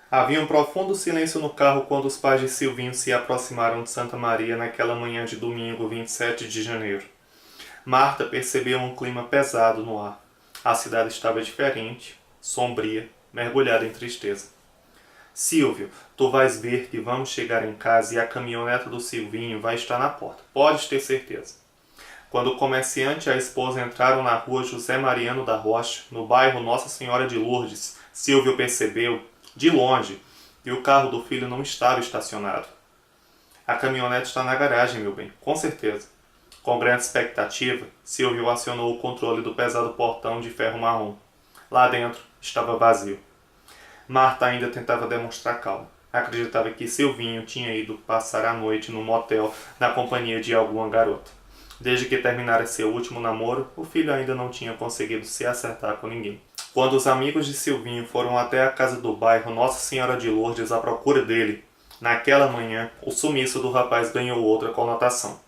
Havia um profundo silêncio no carro quando os pais de Silvinho se aproximaram de Santa Maria naquela manhã de domingo, 27 de janeiro. Marta percebeu um clima pesado no ar. A cidade estava diferente, sombria, mergulhada em tristeza. Silvio, tu vais ver que vamos chegar em casa e a caminhoneta do Silvinho vai estar na porta. Podes ter certeza. Quando o comerciante e a esposa entraram na rua José Mariano da Rocha, no bairro Nossa Senhora de Lourdes, Silvio percebeu, de longe, que o carro do filho não estava estacionado. A caminhonete está na garagem, meu bem, com certeza. Com grande expectativa, Silvio acionou o controle do pesado portão de ferro marrom. Lá dentro estava vazio. Marta ainda tentava demonstrar calma. Acreditava que Silvinho tinha ido passar a noite no motel na companhia de alguma garota. Desde que terminara seu último namoro, o filho ainda não tinha conseguido se acertar com ninguém. Quando os amigos de Silvinho foram até a casa do bairro Nossa Senhora de Lourdes à procura dele, naquela manhã, o sumiço do rapaz ganhou outra conotação.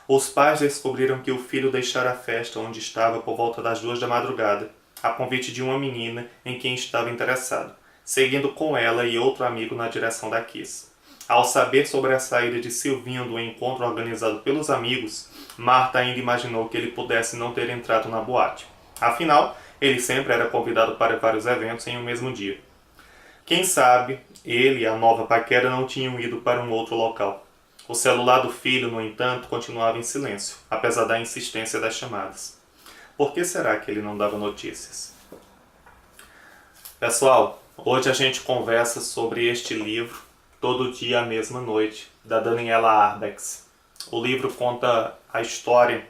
Os pais descobriram que o filho deixara a festa onde estava por volta das 2 da madrugada, a convite de uma menina em quem estava interessado, seguindo com ela e outro amigo na direção da Kiss. Ao saber sobre a saída de Silvinho do encontro organizado pelos amigos, Marta ainda imaginou que ele pudesse não ter entrado na boate. Afinal, ele sempre era convidado para vários eventos em um mesmo dia. Quem sabe, ele e a nova paquera não tinham ido para um outro local. O celular do filho, no entanto, continuava em silêncio, apesar da insistência das chamadas. Por que será que ele não dava notícias? Pessoal, hoje a gente conversa sobre este livro, Todo Dia a Mesma Noite, da Daniela Arbex. O livro conta a história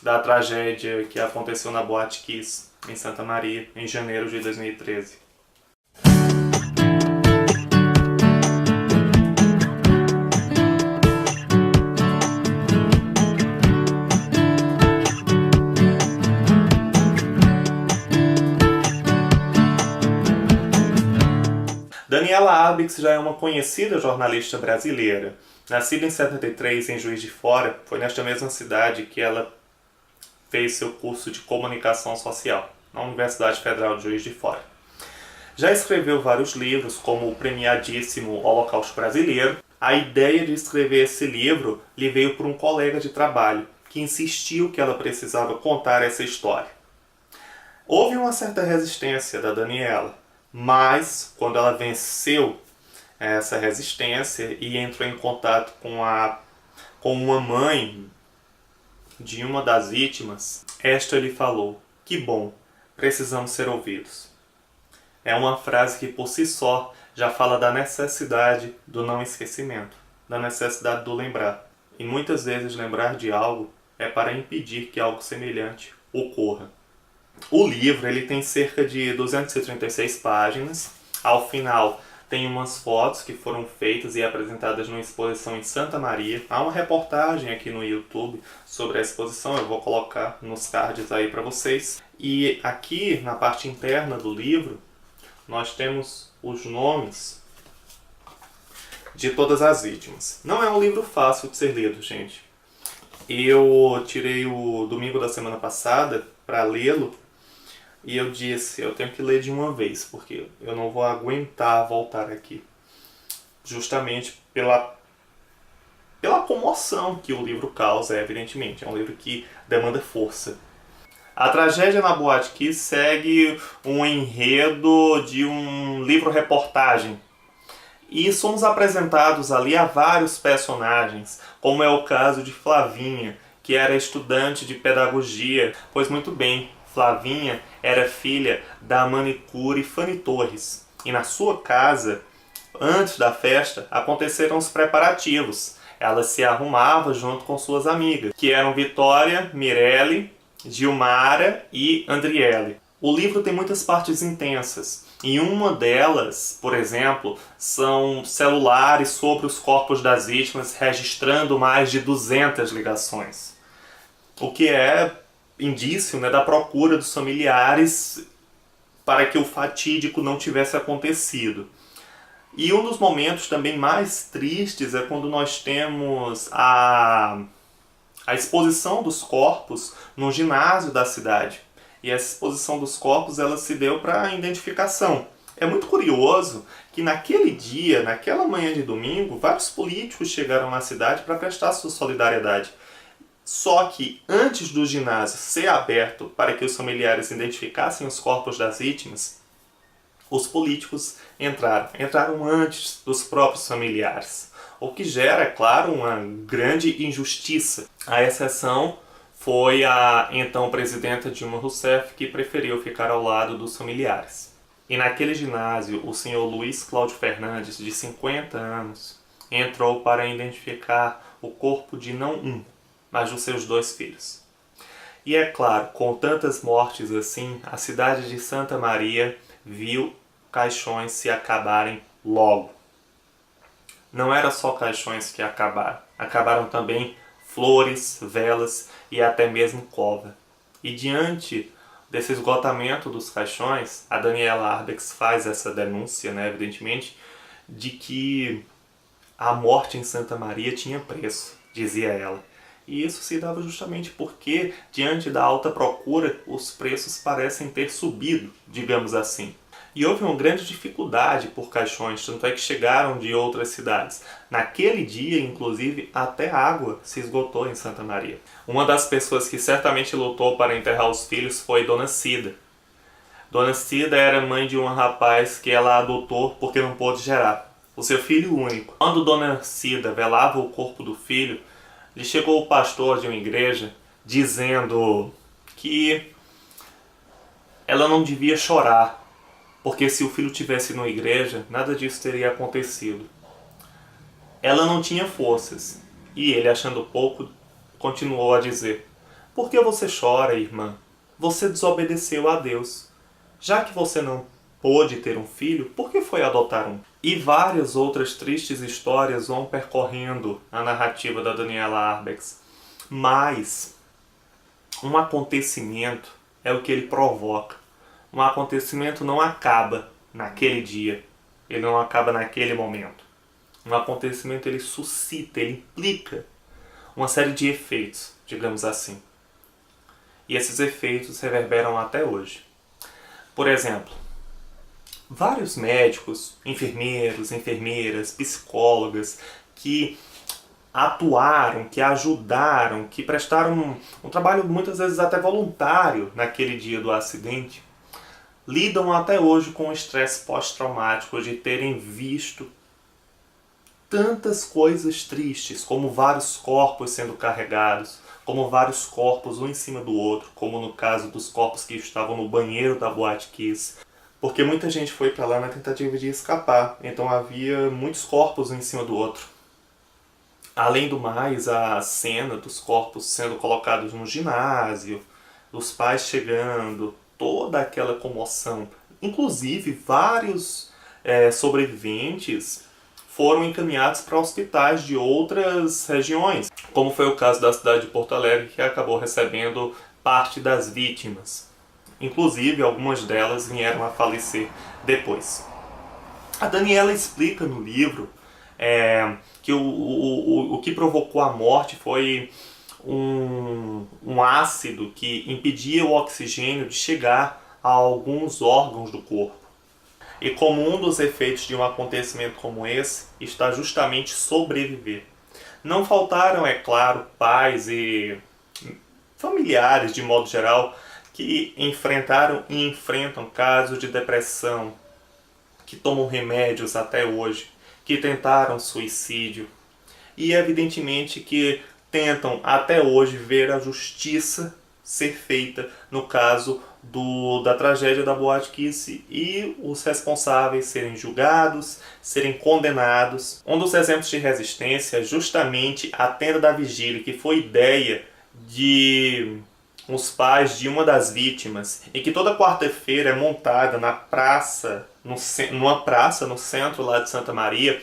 da tragédia que aconteceu na Boate Kiss, em Santa Maria, em janeiro de 2013. Daniela Arbex já é uma conhecida jornalista brasileira. Nascida em 73 em Juiz de Fora, foi nesta mesma cidade que ela fez seu curso de comunicação social, na Universidade Federal de Juiz de Fora. Já escreveu vários livros, como o premiadíssimo Holocausto Brasileiro. A ideia de escrever esse livro lhe veio por um colega de trabalho, que insistiu que ela precisava contar essa história. Houve uma certa resistência da Daniela, mas quando ela venceu essa resistência e entrou em contato com uma mãe de uma das vítimas, esta lhe falou: "Que bom, precisamos ser ouvidos." É uma frase que por si só já fala da necessidade do não esquecimento, da necessidade do lembrar. E muitas vezes lembrar de algo é para impedir que algo semelhante ocorra. O livro ele tem cerca de 236 páginas. Ao final tem umas fotos que foram feitas e apresentadas numa exposição em Santa Maria. Há uma reportagem aqui no YouTube sobre a exposição, eu vou colocar nos cards aí para vocês. E aqui na parte interna do livro nós temos os nomes de todas as vítimas. Não é um livro fácil de ser lido, gente. Eu tirei o domingo da semana passada para lê-lo e eu disse, eu tenho que ler de uma vez, porque eu não vou aguentar voltar aqui. Justamente pela comoção que o livro causa, evidentemente. É um livro que demanda força. A tragédia na Boate Kiss segue um enredo de um livro-reportagem. E somos apresentados ali a vários personagens, como é o caso de Flavinha, que era estudante de pedagogia. Pois muito bem, Flavinha era filha da manicure Fanny Torres. E na sua casa, antes da festa, aconteceram os preparativos. Ela se arrumava junto com suas amigas, que eram Vitória, Mirelle, Gilmara e Andriele. O livro tem muitas partes intensas. E uma delas, por exemplo, são celulares sobre os corpos das vítimas registrando mais de 200 ligações. O que é indício, né, da procura dos familiares para que o fatídico não tivesse acontecido. E um dos momentos também mais tristes é quando nós temos a exposição dos corpos no ginásio da cidade. E essa exposição dos corpos ela se deu para identificação. É muito curioso que naquele dia, naquela manhã de domingo, vários políticos chegaram na cidade para prestar sua solidariedade. Só que antes do ginásio ser aberto para que os familiares identificassem os corpos das vítimas, os políticos entraram antes dos próprios familiares, o que gera, é claro, uma grande injustiça. A exceção foi a então presidenta Dilma Rousseff, que preferiu ficar ao lado dos familiares. E naquele ginásio, o senhor Luiz Cláudio Fernandes, de 50 anos, entrou para identificar o corpo de não um, mas dos seus 2 filhos. E é claro, com tantas mortes assim, a cidade de Santa Maria viu caixões se acabarem logo. Não era só caixões que acabaram também flores, velas e até mesmo cova. E diante desse esgotamento dos caixões, a Daniela Arbex faz essa denúncia, evidentemente, de que a morte em Santa Maria tinha preço, dizia ela. E isso se dava justamente porque, diante da alta procura, os preços parecem ter subido, digamos assim. E houve uma grande dificuldade por caixões, tanto é que chegaram de outras cidades. Naquele dia, inclusive, até água se esgotou em Santa Maria. Uma das pessoas que certamente lutou para enterrar os filhos foi Dona Cida. Dona Cida era mãe de um rapaz que ela adotou porque não pôde gerar, o seu filho único. Quando Dona Cida velava o corpo do filho, lhe chegou o pastor de uma igreja dizendo que ela não devia chorar, porque se o filho tivesse na igreja, nada disso teria acontecido. Ela não tinha forças, e ele, achando pouco, continuou a dizer: "Por que você chora, irmã? Você desobedeceu a Deus. Já que você não pôde ter um filho, por que foi adotar um?" E várias outras tristes histórias vão percorrendo a narrativa da Daniela Arbex. Mas um acontecimento é o que ele provoca. Um acontecimento não acaba naquele dia, ele não acaba naquele momento. Um acontecimento ele suscita, ele implica uma série de efeitos, digamos assim. E esses efeitos reverberam até hoje. Por exemplo, vários médicos, enfermeiros, enfermeiras, psicólogas que atuaram, que ajudaram, que prestaram um trabalho muitas vezes até voluntário naquele dia do acidente, lidam até hoje com o estresse pós-traumático de terem visto tantas coisas tristes, como vários corpos sendo carregados, como vários corpos um em cima do outro, como no caso dos corpos que estavam no banheiro da Boate Kiss, porque muita gente foi para lá na tentativa de escapar, então havia muitos corpos um em cima do outro. Além do mais, a cena dos corpos sendo colocados no ginásio, os pais chegando, toda aquela comoção. Inclusive, vários sobreviventes foram encaminhados para hospitais de outras regiões, como foi o caso da cidade de Porto Alegre, que acabou recebendo parte das vítimas. Inclusive, algumas delas vieram a falecer depois. A Daniela explica no livro que o que provocou a morte foi um ácido que impedia o oxigênio de chegar a alguns órgãos do corpo. E como um dos efeitos de um acontecimento como esse está justamente sobreviver. Não faltaram, é claro, pais e familiares, de modo geral, que enfrentaram e enfrentam casos de depressão, que tomam remédios até hoje, que tentaram suicídio e evidentemente que tentam até hoje ver a justiça ser feita no caso da tragédia da Boate Kiss e os responsáveis serem julgados, serem condenados. Um dos exemplos de resistência é justamente a Tenda da Vigília, que foi ideia de os pais de uma das vítimas, e que toda quarta-feira é montada na praça, numa praça no centro lá de Santa Maria,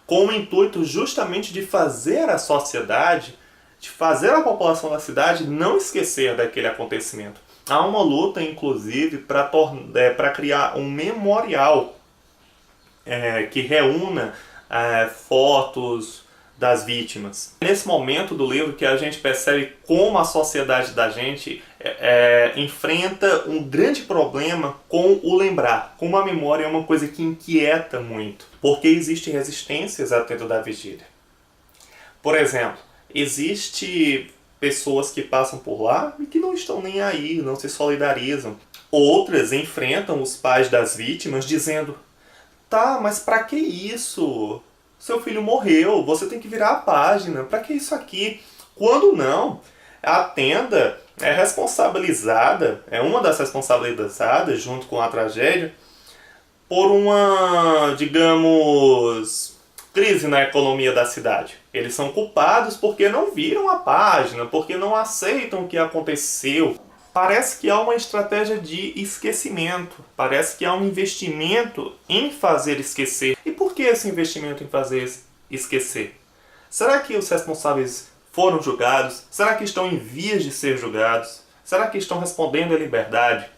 com o intuito justamente de fazer a sociedade, de fazer a população da cidade não esquecer daquele acontecimento. Há uma luta, inclusive, para criar um memorial que reúna fotos das vítimas. Nesse momento do livro que a gente percebe como a sociedade da gente enfrenta um grande problema com o lembrar, como a memória é uma coisa que inquieta muito, porque existem resistências à tenda da vigília. Por exemplo, existe pessoas que passam por lá e que não estão nem aí, não se solidarizam. Outras enfrentam os pais das vítimas dizendo: tá, mas pra que isso? Seu filho morreu, você tem que virar a página, pra que isso aqui? Quando não, a tenda é responsabilizada, é uma das responsabilizadas, junto com a tragédia, por uma, digamos, crise na economia da cidade. Eles são culpados porque não viram a página, porque não aceitam o que aconteceu. Parece que há uma estratégia de esquecimento. Parece que há um investimento em fazer esquecer. E por que esse investimento em fazer esquecer? Será que os responsáveis foram julgados? Será que estão em vias de ser julgados? Será que estão respondendo à liberdade?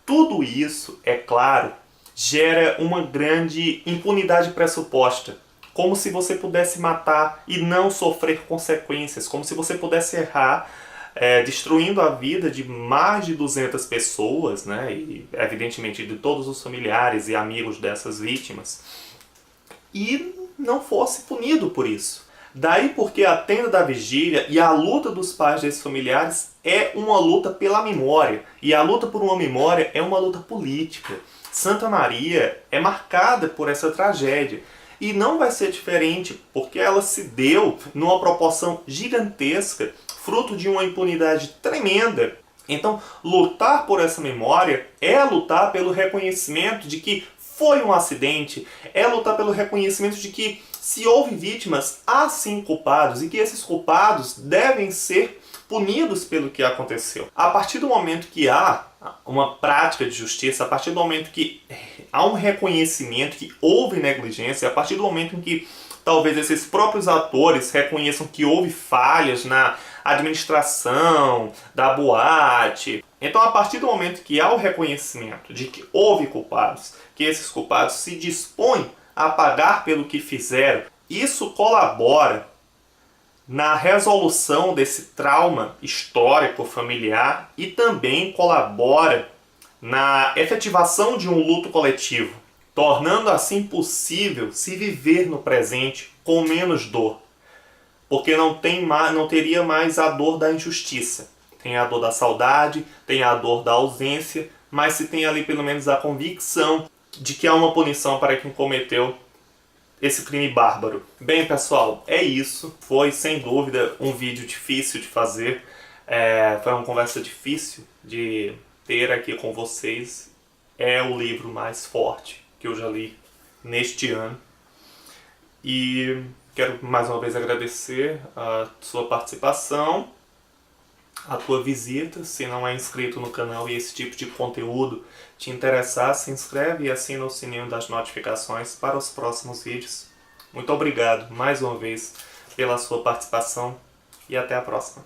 Tudo isso, é claro, gera uma grande impunidade pressuposta. Como se você pudesse matar e não sofrer consequências. Como se você pudesse errar, destruindo a vida de mais de 200 pessoas, né? E evidentemente de todos os familiares e amigos dessas vítimas, e não fosse punido por isso. Daí porque a tenda da vigília e a luta dos pais desses familiares é uma luta pela memória. E a luta por uma memória é uma luta política. Santa Maria é marcada por essa tragédia. E não vai ser diferente, porque ela se deu numa proporção gigantesca, fruto de uma impunidade tremenda. Então, lutar por essa memória é lutar pelo reconhecimento de que foi um acidente, é lutar pelo reconhecimento de que, se houve vítimas, há sim culpados, e que esses culpados devem ser punidos pelo que aconteceu. A partir do momento que há uma prática de justiça, a partir do momento que há um reconhecimento que houve negligência, a partir do momento em que talvez esses próprios atores reconheçam que houve falhas na administração da boate. Então, a partir do momento que há o reconhecimento de que houve culpados, que esses culpados se dispõem a pagar pelo que fizeram, isso colabora na resolução desse trauma histórico familiar e também colabora na efetivação de um luto coletivo, tornando assim possível se viver no presente com menos dor. Porque não teria mais a dor da injustiça. Tem a dor da saudade, tem a dor da ausência, mas se tem ali pelo menos a convicção de que há uma punição para quem cometeu esse crime bárbaro. Bem, pessoal, é isso. Foi, sem dúvida, um vídeo difícil de fazer. Foi uma conversa difícil de ter aqui com vocês. É o livro mais forte que eu já li neste ano. E quero mais uma vez agradecer a sua participação, a tua visita. Se não é inscrito no canal e esse tipo de conteúdo te interessar, se inscreve e assina o sininho das notificações para os próximos vídeos. Muito obrigado mais uma vez pela sua participação e até a próxima.